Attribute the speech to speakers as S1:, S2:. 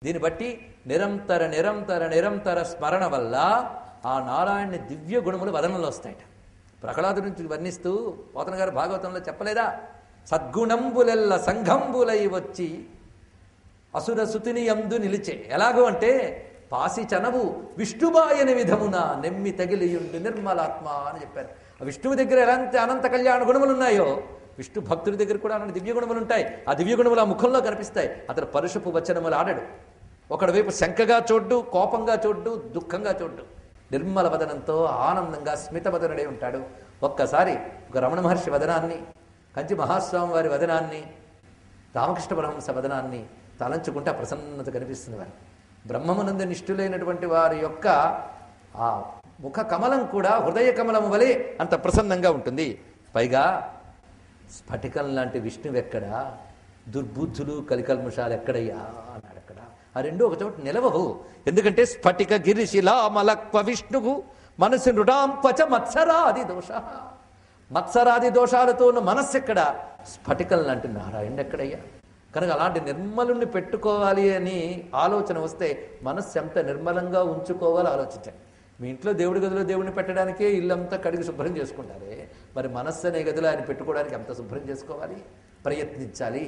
S1: దీన్ని బట్టి నిరంతర నిరంతర నిరంతర స్మరణ వల్ల ఆ నారాయణుని దివ్య గుణములు వదనంలో వస్తాయట. ప్రహ్లాదు నుంచి వర్ణిస్తూ పోతన గారు భాగవతంలో చెప్పలేదా, సద్గుణంబులెల్ల సంఘంబులై వచ్చి అసుర సుతిని యందు నిలిచే. ఎలాగో అంటే పాసి చనవు విష్ణుబాయని విధమున నెమ్మి తగిలియుండి నిర్మలాత్మ అని చెప్పారు. ఆ విష్ణువు దగ్గర ఎలాంటి అనంత కళ్యాణ గుణములు ఉన్నాయో విష్ణు భక్తుడి దగ్గర కూడా అలాంటి దివ్య గుణములు ఉంటాయి. ఆ దివ్య గుణములు ఆ ముఖంలో కనిపిస్తాయి. అతను పరుషపు వచనములు ఆడడు. ఒకడి వైపు శంకగా చూడ్డు, కోపంగా చూడ్డు, దుఃఖంగా చూడ్డు. నిర్మల వదనంతో ఆనందంగా స్మిత వదనుడై ఉంటాడు. ఒక్కసారి ఒక రమణ మహర్షి వదనాన్ని, కంచి మహాస్వామి వారి వదనాన్ని, రామకృష్ణ పరమహంస వదనాన్ని తలంచుకుంటే ఆ ప్రసన్నత కనిపిస్తుంది. వారు బ్రహ్మమునందు నిష్ఠులైనటువంటి వారి యొక్క ఆ ముఖ కమలం కూడా హృదయ కమలము వలె అంత ప్రసన్నంగా ఉంటుంది. పైగా స్ఫటికం లాంటి విష్ణువు ఎక్కడా, దుర్బుద్ధులు కలికల్ముషాలు ఎక్కడయ్యా అన్నాడు. అక్కడ ఆ రెండు ఒక చోట నిలవవు. ఎందుకంటే స్ఫటిక గిరిశిలామలక్వ విష్ణువు మనసు నృడాంపచ మత్సరాది దోష. మత్సరాది దోషాలతో ఉన్న మనస్సు ఎక్కడ, స్ఫటికం లాంటి నారాయణుడు ఎక్కడయ్యా. కనుక అలాంటి నిర్మలుణ్ణి పెట్టుకోవాలి అని ఆలోచన వస్తే మనస్సు ఎంత నిర్మలంగా ఉంచుకోవాలో ఆలోచించండి. మీ ఇంట్లో దేవుడి గదిలో దేవుడిని పెట్టడానికే ఇల్లంతా కడిగి శుభ్రం చేసుకుంటారే, మరి మనస్సు అనే గదిలో ఆయన పెట్టుకోవడానికి ఎంత శుభ్రం చేసుకోవాలి, ప్రయత్నించాలి.